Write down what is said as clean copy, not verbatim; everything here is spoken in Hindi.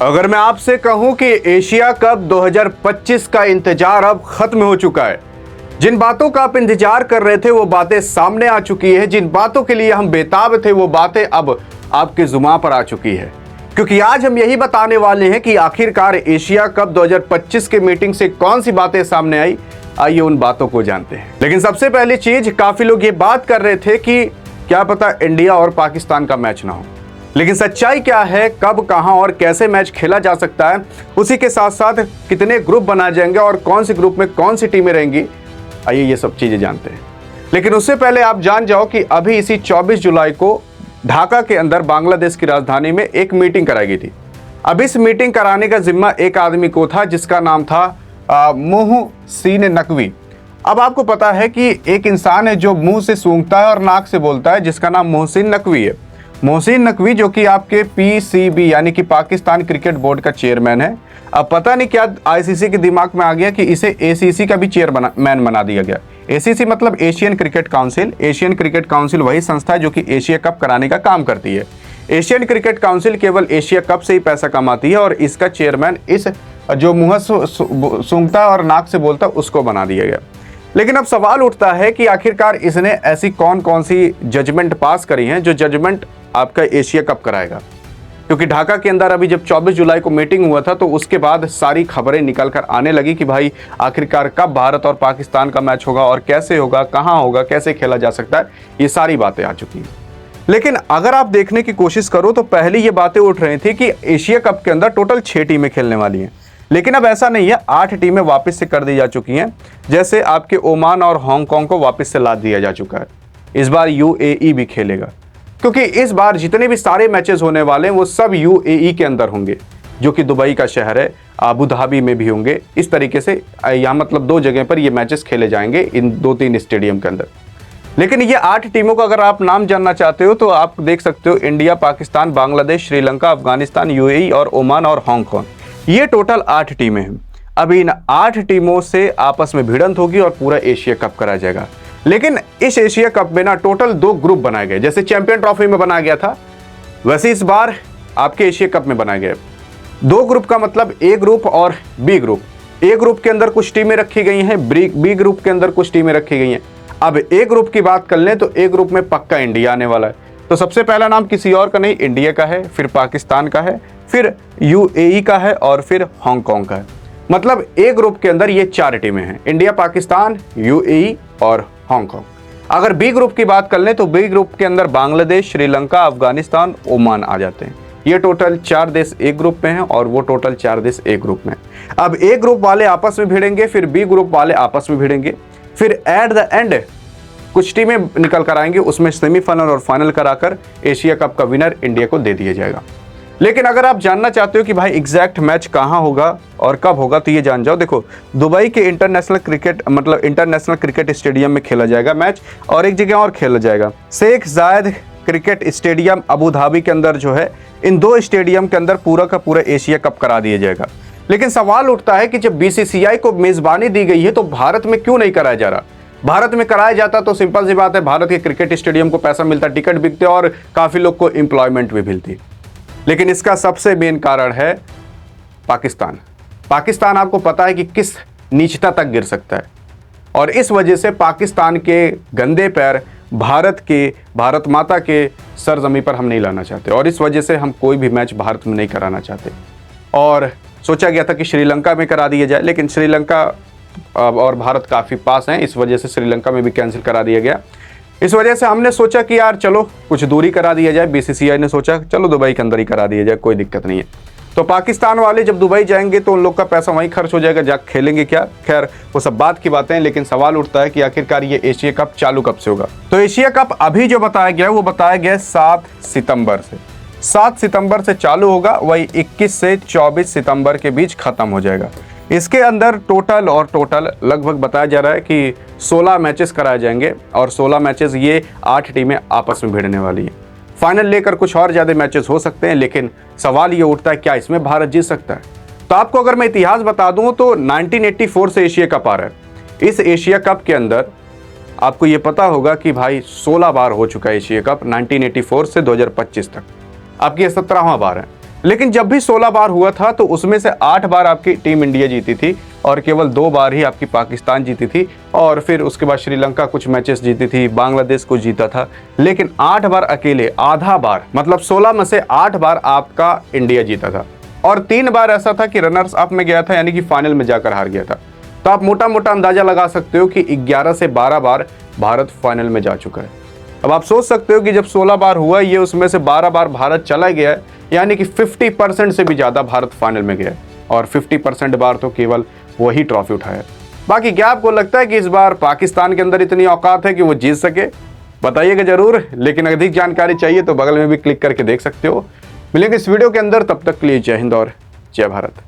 अगर मैं आपसे कहूं कि एशिया कप 2025 का इंतजार अब खत्म हो चुका है, जिन बातों का आप इंतजार कर रहे थे वो बातें सामने आ चुकी है, जिन बातों के लिए हम बेताब थे वो बातें अब आपके जुबान पर आ चुकी है। क्योंकि आज हम यही बताने वाले हैं कि आखिरकार एशिया कप 2025 के मीटिंग से कौन सी बातें सामने आई। आइए उन बातों को जानते हैं। लेकिन सबसे पहली चीज, काफी लोग ये बात कर रहे थे कि क्या पता इंडिया और पाकिस्तान का मैच ना हो, लेकिन सच्चाई क्या है, कब, कहां और कैसे मैच खेला जा सकता है, उसी के साथ साथ कितने ग्रुप बनाए जाएंगे और कौन से ग्रुप में कौन सी टीमें रहेंगी, आइए ये सब चीजें जानते हैं। लेकिन उससे पहले आप जान जाओ कि अभी इसी 24 जुलाई को ढाका के अंदर बांग्लादेश की राजधानी में एक मीटिंग कराई गई थी। अब इस मीटिंग कराने का जिम्मा एक आदमी को था जिसका नाम था मोहसिन नकवी। अब आपको पता है कि एक इंसान है जो मुंह से सूंघता है और नाक से बोलता है, जिसका नाम मोहसिन नकवी है। मोहसिन नकवी जो कि आपके पीसीबी यानी कि पाकिस्तान क्रिकेट बोर्ड का चेयरमैन है। अब पता नहीं क्या आईसीसी के दिमाग में आ गया कि इसे एसीसी का भी चेयरमैन बना दिया गया। एसीसी मतलब Asian cricket council. Asian cricket council वही संस्था है जो कि एशिया कप कराने का काम करती है। एशियन क्रिकेट काउंसिल केवल एशिया कप से ही पैसा कमाती है और इसका चेयरमैन इस जो मुंह सूंघता और नाक से बोलता उसको बना दिया गया। लेकिन अब सवाल उठता है कि आखिरकार इसने ऐसी कौन कौन सी जजमेंट पास करी हैं जो जजमेंट आपका एशिया कप कराएगा। क्योंकि ढाका के अंदर अभी जब 24 जुलाई को मीटिंग हुआ था तो उसके बाद सारी खबरें निकल कर आने लगी कि भाई आखिरकार कब भारत और पाकिस्तान का मैच होगा और कैसे होगा, कहां होगा, कैसे खेला जा सकता है, ये सारी बातें आ चुकी हैं। लेकिन अगर आप देखने की कोशिश करो तो पहले ये बातें उठ रही थी कि एशिया कप के अंदर टोटल 6 टीमें खेलने वाली हैं। लेकिन अब ऐसा नहीं है, 8 टीमें वापस से कर दी जा चुकी हैं। जैसे आपके ओमान और हांगकांग को वापस से लाद दिया जा चुका है। इस बार यूएई भी खेलेगा, क्योंकि इस बार जितने भी सारे मैचेस होने वाले हैं वो सब यूएई के अंदर होंगे, जो कि दुबई का शहर है। अबू धाबी में भी होंगे। इस तरीके से यहाँ मतलब 2 जगह पर ये मैचेस खेले जाएंगे इन 2-3 स्टेडियम के अंदर। लेकिन ये 8 टीमों का अगर आप नाम जानना चाहते हो तो आप देख सकते हो, इंडिया, पाकिस्तान, बांग्लादेश, श्रीलंका, अफगानिस्तान, यूएई और ओमान और हांगकांग। ये टोटल 8 टीमें हैं। अब इन 8 टीमों से आपस में भिड़ंत होगी और पूरा एशिया कप कराया जाएगा। लेकिन इस एशिया कप में ना टोटल 2 ग्रुप बनाए गए। जैसे चैंपियन ट्रॉफी में बनाया गया था, वैसे इस बार आपके एशिया कप में बनाए गए 2 ग्रुप का मतलब ए ग्रुप और बी ग्रुप। ए ग्रुप के अंदर कुछ टीमें रखी गई हैं, बी ग्रुप के अंदर कुछ टीमें रखी गई हैं। अब ए ग्रुप की बात कर लें तो ए ग्रुप में पक्का इंडिया आने वाला है। तो सबसे पहला नाम किसी और का नहीं, इंडिया का है, फिर पाकिस्तान का है, फिर यूएई का है और फिर हांगकांग का है। मतलब ए ग्रुप के अंदर ये 4 टीमें हैं, इंडिया, पाकिस्तान, यूएई और हांगकांग। अगर बी ग्रुप की बात कर लें तो बी ग्रुप के अंदर बांग्लादेश, श्रीलंका, अफगानिस्तान, ओमान आ जाते हैं। ये टोटल 4 देश ए ग्रुप में हैं और वो टोटल 4 देश ए ग्रुप में। अब ए ग्रुप वाले आपस में भिड़ेंगे, फिर बी ग्रुप वाले आपस में भिड़ेंगे, फिर एट द एंड कुछ टीमें निकल कर आएंगी, उसमें सेमीफाइनल और फाइनल कराकर एशिया कप का विनर इंडिया को दे दिया जाएगा। लेकिन अगर आप जानना चाहते हो कि भाई एग्जैक्ट मैच कहां होगा और कब होगा तो ये जान जाओ। देखो, दुबई के इंटरनेशनल क्रिकेट स्टेडियम में खेला जाएगा मैच, और एक जगह और खेला जाएगा, शेख जायद क्रिकेट स्टेडियम अबू धाबी के अंदर जो है। इन 2 स्टेडियम के अंदर पूरा का पूरा एशिया कप करा दिया जाएगा। लेकिन सवाल उठता है कि जब बीसीसीआई को मेजबानी दी गई है तो भारत में क्यों नहीं कराया जा रहा। भारत में कराया जाता तो सिंपल सी बात है, भारत के क्रिकेट स्टेडियम को पैसा मिलता, टिकट बिकते और काफी लोग को एम्प्लॉयमेंट भी मिलती। लेकिन इसका सबसे मेन कारण है पाकिस्तान। पाकिस्तान आपको पता है कि किस नीचता तक गिर सकता है, और इस वजह से पाकिस्तान के गंदे पैर भारत माता के सरजमी पर हम नहीं लाना चाहते, और इस वजह से हम कोई भी मैच भारत में नहीं कराना चाहते। और सोचा गया था कि श्रीलंका में करा दिया जाए, लेकिन श्रीलंका और भारत काफ़ी पास हैं, इस वजह से श्रीलंका में भी कैंसिल करा दिया गया। इस वजह से हमने सोचा कि यार चलो कुछ दूरी करा दिया जाए। बीसीसीआई ने सोचा चलो दुबई के अंदर ही करा दिया जाए, कोई दिक्कत नहीं है। तो पाकिस्तान वाले जब दुबई जाएंगे तो उन लोग का पैसा वहीं खर्च हो जाएगा, जा खेलेंगे क्या, खैर वो सब बात की बातें हैं। लेकिन सवाल उठता है कि आखिरकार ये एशिया कप चालू कब से होगा। तो एशिया कप अभी जो बताया गया वो बताया गया 7 सितंबर से। 7 सितंबर से चालू होगा, वही 21 से 24 सितंबर के बीच खत्म हो जाएगा। इसके अंदर टोटल लगभग बताया जा रहा है कि 16 मैचेस कराए जाएंगे, और 16 मैचेस ये 8 टीमें आपस में भिड़ने वाली हैं। फाइनल लेकर कुछ और ज़्यादा मैचेस हो सकते हैं, लेकिन सवाल ये उठता है क्या इसमें भारत जीत सकता है। तो आपको अगर मैं इतिहास बता दूं तो 1984 से एशिया कप आ रहा है। इस एशिया कप के अंदर आपको ये पता होगा कि भाई 16 बार हो चुका है एशिया कप, 1984 से 2025 तक। आपकी 17वां बार है। लेकिन जब भी 16 बार हुआ था तो उसमें से 8 बार आपकी टीम इंडिया जीती थी और केवल 2 बार ही आपकी पाकिस्तान जीती थी, और फिर उसके बाद श्रीलंका कुछ मैचेस जीती थी, बांग्लादेश को जीता था। लेकिन 8 बार अकेले, आधा बार, मतलब 16 में से 8 बार आपका इंडिया जीता था, और 3 बार ऐसा था कि रनर्स अप में गया था, यानी कि फाइनल में जाकर हार गया था। तो आप मोटा मोटा अंदाजा लगा सकते हो कि 11 से 12 बार भारत फाइनल में जा चुका है। अब आप सोच सकते हो कि जब 16 बार हुआ ये, उसमें से 12 बार भारत चला गया है, यानी कि 50% से भी ज़्यादा भारत फाइनल में गया है, और 50% बार तो केवल वही ट्रॉफी उठाया। बाकी क्या आपको लगता है कि इस बार पाकिस्तान के अंदर इतनी औकात है कि वो जीत सके? बताइएगा जरूर। लेकिन अधिक जानकारी चाहिए तो बगल में भी क्लिक करके देख सकते हो। मिलेंगे इस वीडियो के अंदर, तब तक के लिए जय हिंद और जय भारत।